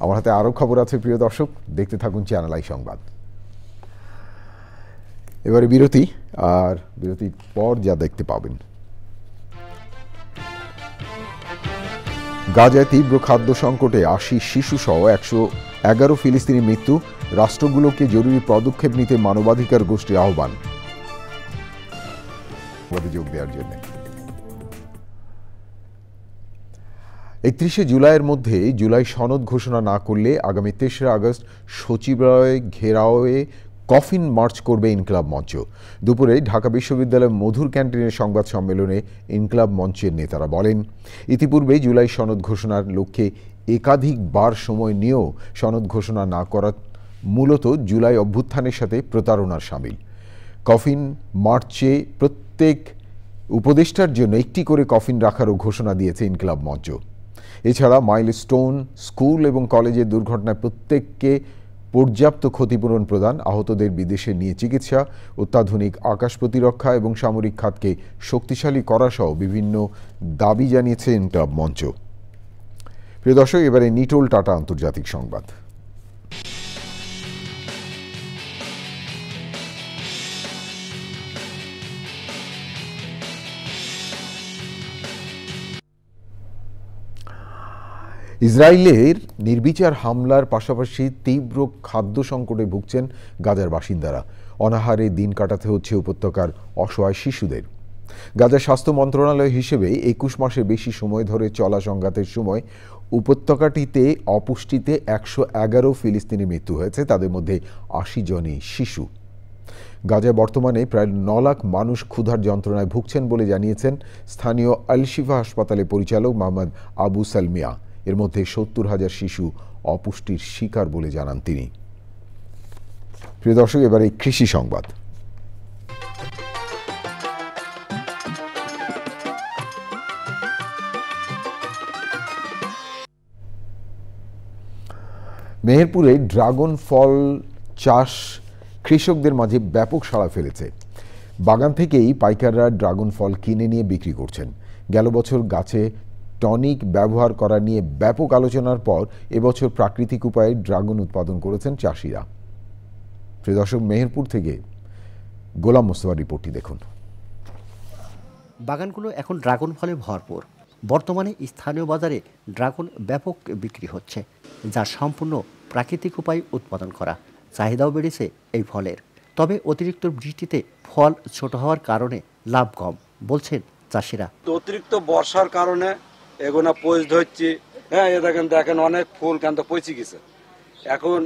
আমার হাতে আরও খবর আছে প্রিয় দর্শক, দেখতে থাকুন চ্যানেল আই সংবাদ। এবারে বিরতি, আর বিরতির পর যা দেখতে পাবেন। গাজায় তীব্র খাদ্য সংকটে 80 শিশুসহ 111 ফিলিস্তিনি মৃত্যু। রাষ্ট্রগুলোকে জরুরি পদক্ষেপ নিতে মানবাধিকার গোষ্ঠীর আহ্বান। যোগ দেওয়ার জন্য 31শে জুলাইয়ের মধ্যে জুলাই সনদ ঘোষণা না করলে আগামী 3রা আগস্ট সচিবালয় ঘেরাওয়ে কফিন মার্চ করবে ইনকলাব মঞ্চ। দুপুরে ঢাকা বিশ্ববিদ্যালয়ের মধুর ক্যান্টিনের সংবাদ সম্মেলনে ইনকলাব মঞ্চের নেতারা বলেন, ইতিপূর্বে জুলাই সনদ ঘোষণার লক্ষ্যে একাধিকবার সময় নিয়েও সনদ ঘোষণা না করা মূলত জুলাই অভ্যুত্থানের সাথে প্রতারণার শামিল। কফিন মার্চে প্রত্যেক উপদেষ্টার জন্য একটি করে কফিন রাখারও ঘোষণা দিয়েছে ইনকলাব মঞ্চ। এছাড়া মাইলস্টোন স্কুল এবং কলেজের দুর্ঘটনায় প্রত্যেককে পর্যাপ্ত ক্ষতিপূরণ প্রদান, আহতদের বিদেশে নিয়ে চিকিৎসা, অত্যাধুনিক আকাশ প্রতিরক্ষা এবং সামরিক খাতকে শক্তিশালী করা সহ বিভিন্ন দাবি জানিয়েছে ইনকলাব মঞ্চ। প্রিয় দর্শক, এবারে নিটোল টাটা আন্তর্জাতিক সংবাদ। ইসরায়েলের নির্বিচার হামলার পাশাপাশি তীব্র খাদ্য সংকটে ভুগছেন গাজার বাসিন্দারা। অনাহারে দিন কাটাতে হচ্ছে উপত্যকার অসহায় শিশুদের। গাজার স্বাস্থ্য মন্ত্রণালয় হিসেবে 21 মাসের বেশি সময় ধরে চলা সংঘাতের সময় উপত্যকাটিতে অপুষ্টিতে 111 ফিলিস্তিনি মৃত্যু হয়েছে, তাদের মধ্যে 80 জনই শিশু। গাজায় বর্তমানে প্রায় 9 লাখ মানুষ ক্ষুধার যন্ত্রণায় ভুগছেন বলে জানিয়েছেন স্থানীয় আল শিফা হাসপাতালের পরিচালক মোহাম্মদ আবু সালমিয়া। এর মধ্যে 70,000 শিশু অপুষ্টির শিকার বলে জানান তিনি। প্রিয় দর্শক, এবারে কৃষি সংবাদ। মেহেরপুরে ড্রাগন ফল চাষ কৃষকদের মাঝে ব্যাপক সাড়া ফেলেছে। বাগান থেকেই পাইকাররা ড্রাগন ফল কিনে নিয়ে বিক্রি করছেন। গেল বছর গাছে টনিক ব্যবহার করা নিয়ে ব্যাপক আলোচনার পর এবছর প্রাকৃতিক উপায়ে ড্রাগন উৎপাদন করেছেন চাষিরা। প্রিয় দর্শক, মেহেরপুর থেকে গোলাম মোস্তফার রিপোর্টটি দেখুন। বাগানগুলো এখন ড্রাগন ফলে ভরপুর। বর্তমানে স্থানীয় বাজারে ড্রাগন ব্যাপক বিক্রি হচ্ছে, যা সম্পূর্ণ প্রাকৃতিক উপায়ে উৎপাদন করা। চাহিদাও বেড়েছে এই ফলের। তবে অতিরিক্ত বৃষ্টিতে ফল ছোট হওয়ার কারণে লাভ কম বলছেন চাষিরা। অতিরিক্ত বর্ষার কারণে এগুলো পচ ধরছে। হ্যাঁ, এ দেখেন অনেক ফুল কেন তো পচে গেছে। এখন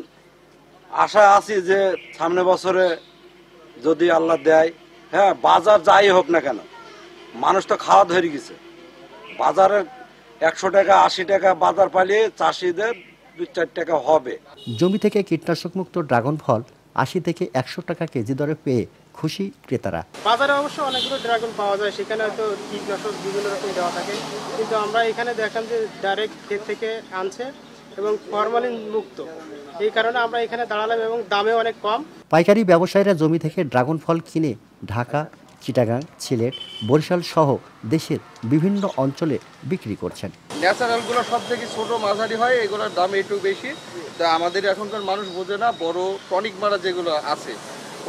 আশা আছি যে সামনে বছরে যদি আল্লাহ দেয়, হ্যাঁ, বাজার যাই হোক না কেন, মানুষ তো খাওয়া ধরে গেছে। বাজারে 100 টাকা 80 টাকা বাজার পাইলে চাষিদের 2-4 টাকা হবে। জমি থেকে কীটনাশক মুক্ত ড্রাগন ফল 80 থেকে 100 টাকা কেজি দরে পেয়ে খুশি ক্রেতারা। বাজারে অবশ্য অনেকগুলো ড্রাগন পাওয়া যায়, সেখানে হয়তো কীটনাশক বিভিন্ন রকম দেওয়া থাকে, কিন্তু আমরা এখানে দেখলাম যে ডাইরেক্ট ক্ষেত থেকে আনছে এবং ফরমালিন মুক্ত। এই কারণে আমরা এখানে দাঁড়ালাম এবং দামে অনেক কম। পাইকারি ব্যবসায়ীরা জমি থেকে ড্রাগন ফল কিনে ঢাকা, চিটাগাং, সিলেট, বরিশাল সহ দেশের বিভিন্ন অঞ্চলে বিক্রি করছেন। ন্যাচারালগুলো সব থেকে ছোট মাঝারি হয়, এগুলোর দাম একটু বেশি। তা আমাদের এখনকার মানুষ বোঝে না, বড় টনিক মারা যেগুলো আছে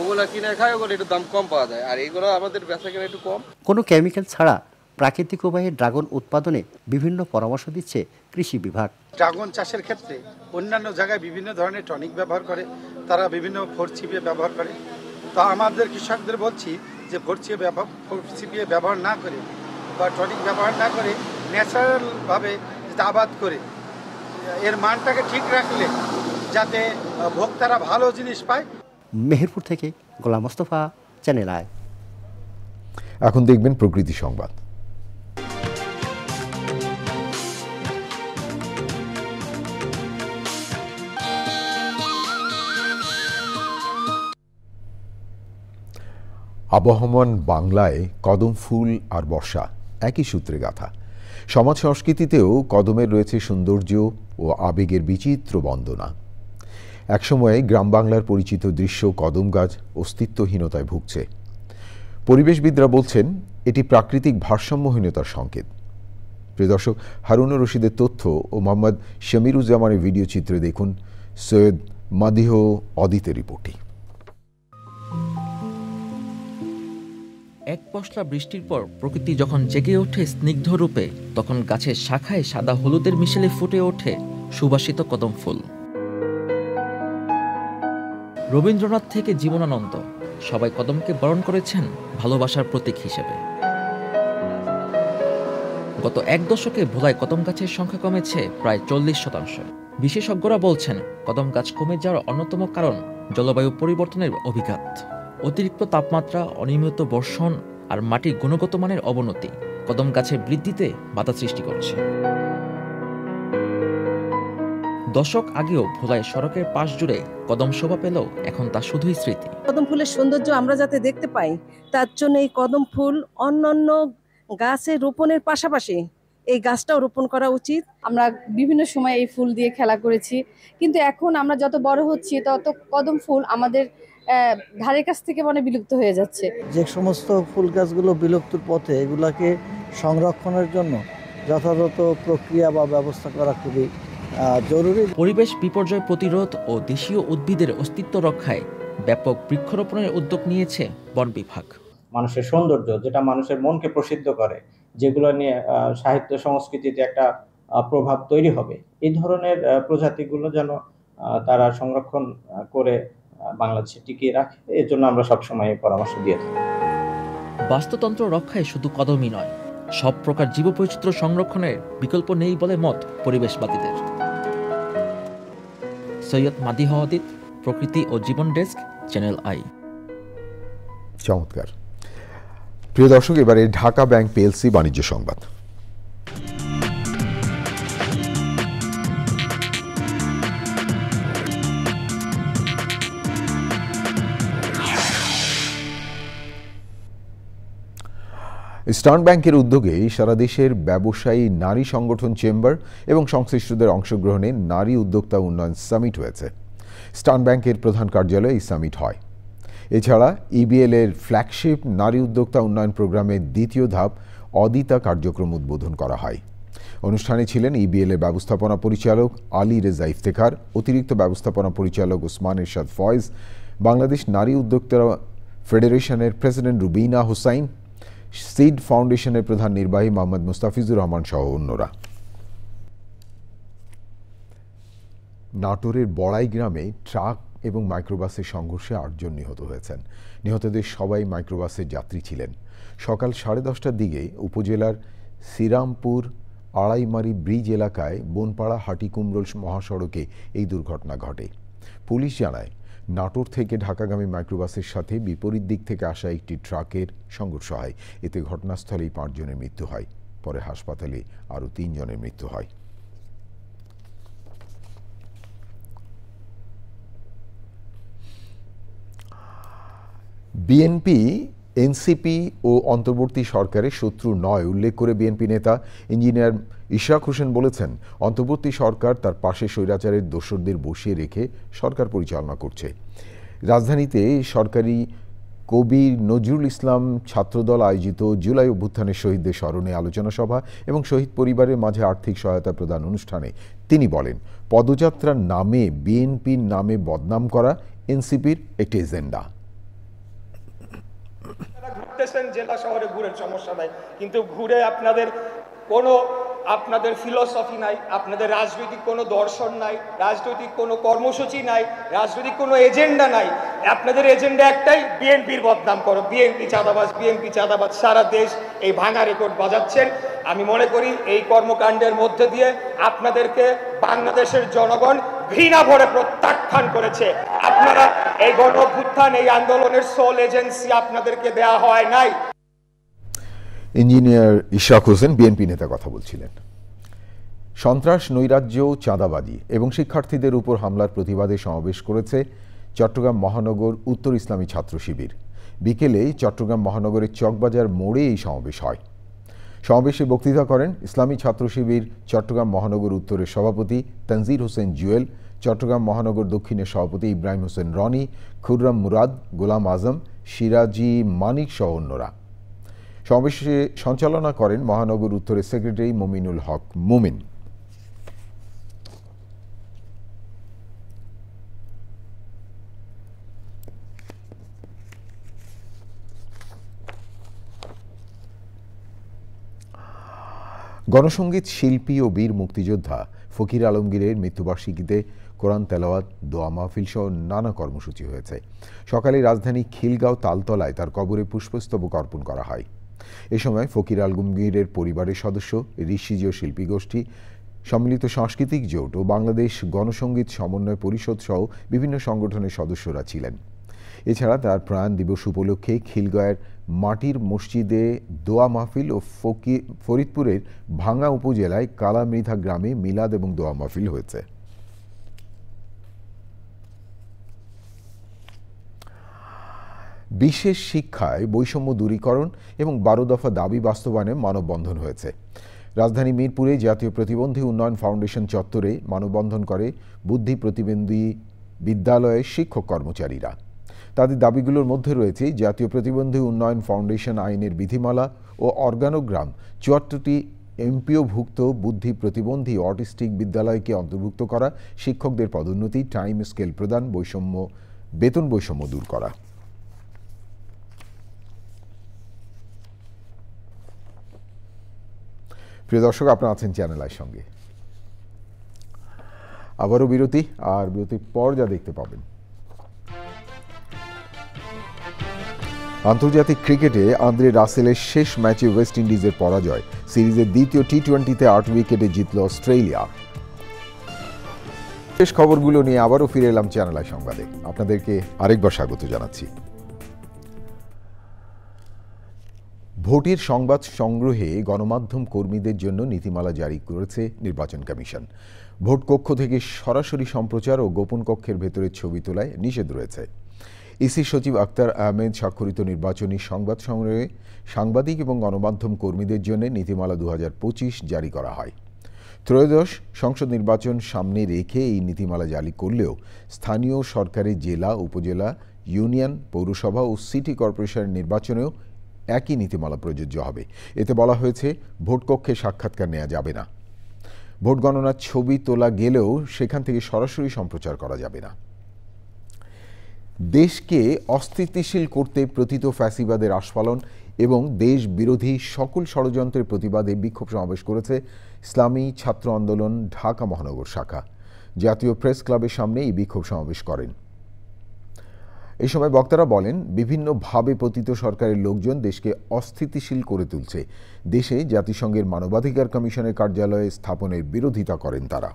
ওগুলো কিনে খায়, ওগুলো একটু দাম কম পাওয়া যায়, আর এগুলো আমাদের বেচা কেনা একটু কম। কোনো কেমিক্যাল ছাড়া প্রাকৃতিক উপায়ে ড্রাগন উৎপাদনে বিভিন্ন পরামর্শ দিচ্ছে কৃষি বিভাগ। ড্রাগন চাষের ক্ষেত্রে অন্যান্য জায়গায় বিভিন্ন ধরনের টনিক ব্যবহার করে, তারা বিভিন্ন ফোরচিপিয়ে ব্যবহার করে। তো আমাদের কৃষকদের বলছি যে ফোরচিপিয়ে ব্যবহার না করে বা টনিক ব্যবহার না করে ন্যাচারালভাবে আবাদ করে এর মানটাকে ঠিক রাখলে যাতে ভোক্তারা ভালো জিনিস পায়। মেহেরপুর থেকে গোলাম মোস্তফা, চ্যানেল আই। এখন দেখবেন প্রকৃতি সংবাদ। আবহমান বাংলায় কদম ফুল আর বর্ষা একই সূত্রে গাঁথা। সমাজ সংস্কৃতিতেও কদমের রয়েছে সৌন্দর্য ও আবেগের বিচিত্র বন্দনা। একসময়ে গ্রাম বাংলার পরিচিত দৃশ্য কদম গাছ অস্তিত্বহীনতায় ভুগছে। পরিবেশবিদরা বলছেন এটি প্রাকৃতিক ভারসাম্যহীনতার সংকেত। প্রিয় দর্শক, হারুনুর রশিদের তথ্য ও মোহাম্মদ শমিরুজ্জামানের ভিডিও চিত্রে দেখুন সৈয়দ মাদিহ অদিতের রিপোর্টটি। এক পশলা বৃষ্টির পর প্রকৃতি যখন জেগে ওঠে স্নিগ্ধ রূপে, তখন গাছের শাখায় সাদা হলুদের মিশেলে ফুটে ওঠে সুবাসিত কদম ফুল। রবীন্দ্রনাথ থেকে জীবনানন্দ সবাই কদমকে বরণ করেছেন ভালোবাসার প্রতীক হিসেবে। গত এক দশকে ভোলায় কদম গাছের সংখ্যা কমেছে প্রায় 40%। বিশেষজ্ঞরা বলছেন কদম গাছ কমে যাওয়ার অন্যতম কারণ জলবায়ু পরিবর্তনের অভিঘাত। অতিরিক্ত তাপমাত্রা, অনিয়মিত বর্ষণ আর মাটির গুণগত মানের অবনতি কদম গাছের বৃদ্ধিতে বাধা সৃষ্টি করছে। দশক আগেও ভোলায় সড়কের পাশ জুড়ে কদম শোভা পেলেও এখন তা শুধুই স্মৃতি। কদম ফুলের সৌন্দর্য আমরা যাতে দেখতে পাই, তার জন্য এই কদম ফুল অন্যান্য গাছে রোপণের পাশাপাশি এই গাছটাও রোপণ করা উচিত। আমরা বিভিন্ন সময় এই ফুল দিয়ে খেলা করেছি, কিন্তু এখন আমরা যত বড় হচ্ছি তত কদম ফুল আমাদের ধারের কাছ থেকে মানে বিলুপ্ত হয়ে যাচ্ছে। যে সমস্ত ফুল গাছগুলো বিলুপ্তির পথে, এগুলাকে সংরক্ষণের জন্য যথাযথ প্রক্রিয়া বা ব্যবস্থা করা খুবই জরুরি। পরিবেশ বিপর্যয় প্রতিরোধ ও দেশীয় উদ্ভিদের অস্তিত্ব রক্ষায় ব্যাপক বৃক্ষরোপণের উদ্যোগ নিয়েছে বন বিভাগ। মানুষের সৌন্দর্য, যেটা মানুষের মনকে প্রসিদ্ধ করে, যেগুলো নিয়ে সাহিত্য সংস্কৃতিতে একটা প্রভাব তৈরি হবে, এই ধরনের প্রজাতিগুলো যেন তারা সংরক্ষণ করে বাংলাদেশে টিকিয়ে রাখে, এর জন্য আমরা সবসময় পরামর্শ দিয়ে থাকি। বাস্তুতন্ত্র রক্ষায় শুধু কদমই নয়, সব প্রকার জীববৈচিত্র্য সংরক্ষণের বিকল্প নেই বলে মত পরিবেশবাদীদের। সৈয়দ মাদি হাওয়াদিদ, প্রকৃতি ও জীবন ডেস্ক, চ্যানেল আই। চমৎকার। প্রিয় দর্শক, এবারে ঢাকা ব্যাংক পিএলসি বাণিজ্য সংবাদ। ইস্টার্ন ব্যাংকের উদ্যোগে সারা দেশের ব্যবসায়ী নারী সংগঠন চেম্বার এবং সংশ্লিষ্টদের অংশগ্রহণে নারী উদ্যোক্তা উন্নয়ন সামিট হয়েছে। ইস্টার্ন ব্যাংকের প্রধান কার্যালয়ে এই সামিট হয়। এছাড়া ইবিএল এর ফ্ল্যাগশিপ নারী উদ্যোক্তা উন্নয়ন প্রোগ্রামের দ্বিতীয় ধাপ অদিতা কার্যক্রম উদ্বোধন করা হয়। অনুষ্ঠানে ছিলেন ইবিএল এর ব্যবস্থাপনা পরিচালক আলী রেজা ইফতেখার, অতিরিক্ত ব্যবস্থাপনা পরিচালক ওসমান এরশাদ ফয়েজ, বাংলাদেশ নারী উদ্যোক্তা ফেডারেশনের প্রেসিডেন্ট রুবিনা হোসাইন, সিড ফাউন্ডেশনের প্রধান নির্বাহী মোহাম্মদ মুস্তাফিজুর রহমান সহ অন্যরা। নাটোরের বড়াই গ্রামে ট্রাক এবং মাইক্রোবাসের সংঘর্ষে 8 জন নিহত হয়েছেন। নিহতদের সবাই মাইক্রোবাসের যাত্রী ছিলেন। সকাল 10:30টার দিকে উপজেলার শ্রীরামপুর আড়াইমারি ব্রিজ এলাকায় বনপাড়া হাটিকুমরোল মহাসড়কে এই দুর্ঘটনা ঘটে। পুলিশ জানায়, নাটোর থেকে ঢাকাগামী মাইক্রোবাসের সাথে বিপরীত দিক থেকে আসা একটি ট্রাকের সংঘর্ষ হয়। এতে ঘটনাস্থলেই 5 জনের মৃত্যু হয়। পরে হাসপাতালে আরও 3 জনের মৃত্যু হয়। বিএনপি এনসিপি ও অন্তর্বর্তী সরকারের শত্রু নয় উল্লেখ করে বিএনপি নেতা ইঞ্জিনিয়ার ইশরাক হোসেন বলেছেন, অন্তর্বর্তী সরকার তার পাশে স্বৈরাচারের দোসরদের বসিয়ে রেখে সরকার পরিচালনা করছে। রাজধানীতে সরকারি কবি নজরুল ইসলাম ছাত্রদল আয়োজিত জুলাই অভ্যুত্থানের শহীদদের স্মরণে আলোচনা সভা এবং শহীদ পরিবারের মাঝে আর্থিক সহায়তা প্রদান অনুষ্ঠানে তিনি বলেন, পদযাত্রার নামে বিএনপির নামে বদনাম করা এনসিপির একটি এজেন্ডা। ঘুরতেছেন জেলা শহরে, ঘুরেন, সমস্যা নাই, কিন্তু ঘুরে আপনাদের ফিলোসফি নাই, আপনাদের রাজনৈতিক কোনো দর্শন নাই, রাজনৈতিক কোনো কর্মসূচি নাই, রাজনৈতিক কোনো এজেন্ডা নাই। আপনাদের এজেন্ডা একটাই, বিএনপির বদনাম করো, বিএনপি চাঁদাবাজ, বিএনপি চাঁদাবাজ। সারা দেশ এই ভাঙা রেকর্ড বাজাচ্ছেন। আমি মনে করি এই কর্মকাণ্ডের মধ্যে দিয়ে আপনাদেরকে বাংলাদেশের জনগণ ঘৃণা ভরে প্রত্যাখ্যান করেছে। আপনারা এই গণ অভ্যুত্থান, এই আন্দোলনের সোল এজেন্সি আপনাদেরকে দেয়া হয় নাই। ইঞ্জিনিয়ার ইশরাক হোসেন বিএনপি নেতা কথা বলছিলেন। সন্ত্রাস, নৈরাজ্য, চাঁদাবাজি এবং শিক্ষার্থীদের উপর হামলার প্রতিবাদে সমাবেশ করেছে চট্টগ্রাম মহানগর উত্তর ইসলামী ছাত্র শিবির। বিকেলে চট্টগ্রাম মহানগরের চকবাজার মোড়ে এই সমাবেশ হয়। সমাবেশে বক্তৃতা করেন ইসলামী ছাত্র শিবির চট্টগ্রাম মহানগর উত্তরের সভাপতি তানজির হোসেন জুয়েল, চট্টগ্রাম মহানগর দক্ষিণের সভাপতি ইব্রাহিম হোসেন রনি, খুররাম মুরাদ, গোলাম আজম, সিরাজি মানিক সহ অন্যরা। সমাবেশে সঞ্চালনা করেন মহানগর উত্তরের সেক্রেটারি মমিনুল হক মুমিন। গণসংগীত শিল্পী ও বীর মুক্তিযোদ্ধা ফকির আলমগীরের মৃত্যুবার্ষিকীতে কোরআন তেলাওয়াত, দোয়া মাহফিল সহ নানা কর্মসূচি হয়েছে। সকালে রাজধানী খিলগাঁও তালতলায় তার কবরে পুষ্পস্তবক অর্পণ করা হয়। এ সময় ফকির আলমগীরের পরিবারের সদস্য, ঋষিজ শিল্পী গোষ্ঠী, সম্মিলিত সাংস্কৃতিক জোট ও বাংলাদেশ গণসংগীত সমন্বয় পরিষদ সহ বিভিন্ন সংগঠনের সদস্যরা ছিলেন। এছাড়া তার প্রাণ দিবস উপলক্ষে খিলগাঁয়ের মাটির মসজিদে দোয়া মাহফিল ও ফরিদপুরের ভাঙ্গা উপজেলায় কালামৃধা গ্রামে মিলাদ এবং দোয়া মাহফিল হয়েছে। বিশেষ শিক্ষায় বৈষম্য দূরীকরণ এবং 12 দফা দাবি বাস্তবায়নে মানববন্ধন হয়েছে। রাজধানী মিরপুরে জাতীয় প্রতিবন্ধী উন্নয়ন ফাউন্ডেশন চত্বরে মানববন্ধন করে বুদ্ধি প্রতিবন্ধী বিদ্যালয়ের শিক্ষক কর্মচারীরা। তাদের দাবিগুলোর মধ্যে রয়েছে জাতীয় প্রতিবন্ধী উন্নয়ন ফাউন্ডেশন আইনের বিধিমালা ও অর্গানোগ্রাম, 74টি এমপিওভুক্ত বুদ্ধি প্রতিবন্ধী অটিস্টিক বিদ্যালয়কে অন্তর্ভুক্ত করা, শিক্ষকদের পদোন্নতি, টাইম স্কেল প্রদান, বেতন বৈষম্য দূর করা। প্রিয় দর্শক, আপনারা আছেন চ্যানেল আইর সঙ্গে। আবারও বিরতি, আর বিরতির পর যা দেখতে পাবেন, আন্তর্জাতিক ক্রিকেটে আন্দ্রে রাসেলের শেষ ম্যাচে ওয়েস্ট ইন্ডিজের পরাজয়, সিরিজের দ্বিতীয় টি-20তে 8 উইকেটে জিতল অস্ট্রেলিয়া। শেষ খবরগুলো নিয়ে আবারও ফিরে এলাম চ্যানেল আই সংবাদে। আপনাদেরকে আরেকবার স্বাগত জানাচ্ছি। ভোটের সংবাদ সংগ্রহে গণমাধ্যম কর্মীদের জন্য নীতিমালা জারি করেছে নির্বাচন কমিশন। ভোট কক্ষ থেকে সরাসরি সম্প্রচার ও গোপন কক্ষের ভেতরে ছবি তোলায় নিষেধ রয়েছে। ইসি সচিব আক্তার আহমেদ স্বাক্ষরিত নির্বাচনী সংবাদ সংগ্রহে সাংবাদিক এবং গণমাধ্যম কর্মীদের জন্য নীতিমালা 2025 জারি করা হয়। ত্রয়োদশ সংসদ নির্বাচন সামনে রেখে এই নীতিমালা জারি করলেও স্থানীয় সরকারের জেলা, উপজেলা, ইউনিয়ন, পৌরসভা ও সিটি কর্পোরেশনের নির্বাচনেও একই নীতিমালা প্রযোজ্য হবে। এতে বলা হয়েছে, ভোটকক্ষে সাক্ষাৎকার নেওয়া যাবে না। ভোট গণনার ছবি তোলা গেলেও সেখান থেকে সরাসরি সম্প্রচার করা যাবে না। দেশকে অস্থিতিশীল করতে প্রতীত ফ্যাসিবাদের আস্ফালন এবং দেশ বিরোধী সকল ষড়যন্ত্রের প্রতিবাদে বিক্ষোভ সমাবেশ করেছে ইসলামী ছাত্র আন্দোলন ঢাকা মহানগর শাখা। জাতীয় প্রেস ক্লাবের সামনে এই বিক্ষোভ সমাবেশ করেন। এই সময় বক্তারা বলেন, বিভিন্নভাবে পতিত সরকারের লোকজন দেশকে অস্থিতিশীল করে তুলছে। দেশে জাতিসংঘের মানবাধিকার কমিশনের কার্যালয়ে স্থাপনের বিরোধিতা করেন তারা।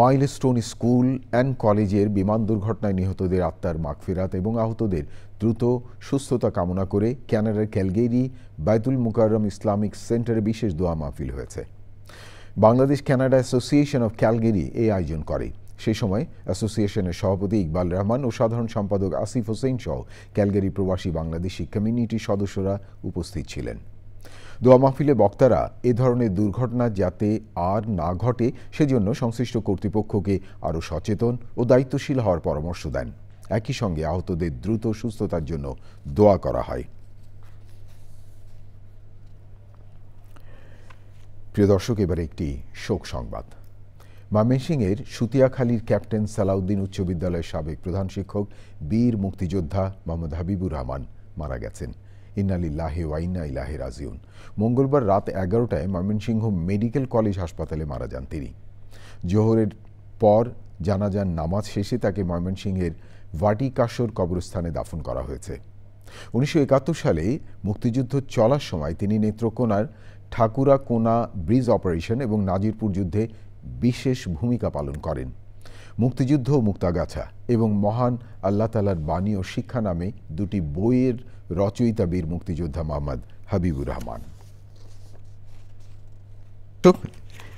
মাইলস্টোন স্কুল অ্যান্ড কলেজের বিমান দুর্ঘটনায় নিহতদের আত্মার মাগফিরাত এবং আহতদের দ্রুত সুস্থতা কামনা করে ক্যানাডার ক্যালগেরি বাইতুল মুকাররম ইসলামিক সেন্টারে বিশেষ দোয়া মাহফিল হয়েছে। Bangladesh Canada association of Calgary এই আয়োজন করে। সেই সময় অ্যাসোসিয়েশনের সভাপতি ইকবাল রহমান ও সাধারণ সম্পাদক আসিফ হোসেন সহ ক্যালগেরি প্রবাসী বাংলাদেশি কমিউনিটির সদস্যরা উপস্থিত ছিলেন। দোয়া মাহফিলে বক্তারা এ ধরনের দুর্ঘটনা যাতে আর না ঘটে সেজন্য সংশ্লিষ্ট কর্তৃপক্ষকে আরও সচেতন ও দায়িত্বশীল হওয়ার পরামর্শ দেন। একই সঙ্গে আহতদের দ্রুত সুস্থতার জন্য দোয়া করা হয়। প্রিয় দর্শক, এবারে একটি শোক সংবাদ। ময়মনসিংহের সুতিয়াখালীর ক্যাপ্টেন সালাউদ্দিন উচ্চ বিদ্যালয়ের সাবেক প্রধান শিক্ষক বীর মুক্তিযোদ্ধা মোহাম্মদ হাবিবুর রহমান মারা গেছেন। ইন্না লিল্লাহি ওয়া ইন্না ইলাইহি রাজিউন। মঙ্গলবার রাত 11টায় ময়মনসিংহ মেডিকেল কলেজ হাসপাতালে মারা যান তিনি। জোহরের পর জানাজার নামাজ শেষে তাকে ময়মনসিংহের ভাটিকাশর কবরস্থানে দাফন করা হয়েছে। 1971 সালে মুক্তিযুদ্ধ চলার সময় তিনি নেত্রকোনার ঠাকুরাকোনা ব্রিজ অপারেশন এবং নাজিরপুর যুদ্ধে বিশেষ ভূমিকা পালন করেন। মুক্তিযুদ্ধ ও মুক্তাগাছা এবং মহান আল্লাহ তাআলার বাণী ও শিক্ষা নামে দুটি বইয়ের রচয়িতা বীর মুক্তিযোদ্ধা মোহাম্মদ হাবিবুর রহমান।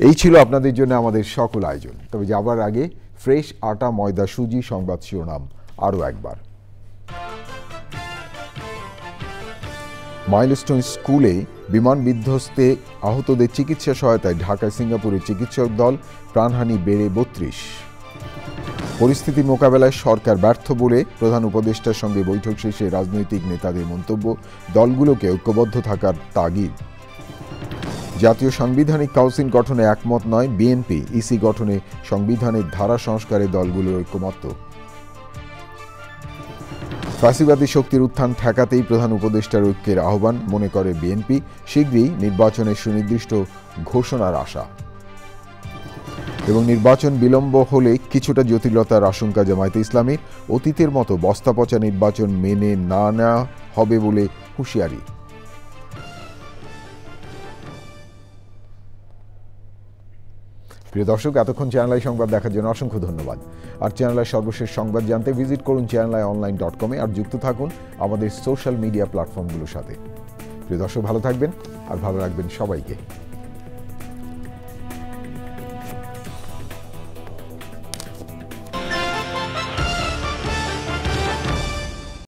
এই ছিল আপনাদের জন্য আমাদের সকল আয়োজন। তবে যাবার আগে ফ্রেশ আটা, ময়দা, সুজি সংবাদ শিরোনাম আরও একবার। মাইলস্টোন স্কুলে বিমান বিধ্বস্তে আহতদের চিকিৎসা সহায়তায় ঢাকায় সিঙ্গাপুরের চিকিৎসক দল, প্রাণহানি বেড়ে 32। পরিস্থিতি মোকাবেলায় সরকার ব্যর্থ বলে প্রধান উপদেষ্টার সঙ্গে বৈঠক শেষে রাজনৈতিক নেতাদের মন্তব্য, দলগুলোকে ঐক্যবদ্ধ থাকার তাগিদ। জাতীয় সাংবিধানিক কাউন্সিল গঠনে একমত নয় বিএনপি, ইসি গঠনে সংবিধানের ধারা সংস্কারে দলগুলোর ঐক্যমত্য। ফ্যাসিবাদী শক্তির উত্থান ঠেকাতেই প্রধান উপদেষ্টার ঐক্যের আহ্বান, মনে করে বিএনপি। শীঘ্রই নির্বাচনের সুনির্দিষ্ট ঘোষণার আশা। এবং নির্বাচন বিলম্ব হলে কিছুটা জটিলতার আশঙ্কা জামায়াতে ইসলামীর। অতীতের মতো বস্তাপচা নির্বাচন মেনে না নেওয়া হবে বলে হুঁশিয়ারি। প্রিয় দর্শক, এতক্ষণ চ্যানেল আই সংবাদ দেখার জন্য অসংখ্য ধন্যবাদ। আর চ্যানেল আই সর্বশেষ সংবাদ জানতে ভিজিট করুন channelionline.com আর যুক্ত থাকুন আমাদের সোশ্যাল মিডিয়া প্ল্যাটফর্মগুলোর সাথে। প্রিয় দর্শক, ভালো থাকবেন আর ভালো রাখবেন সবাইকে।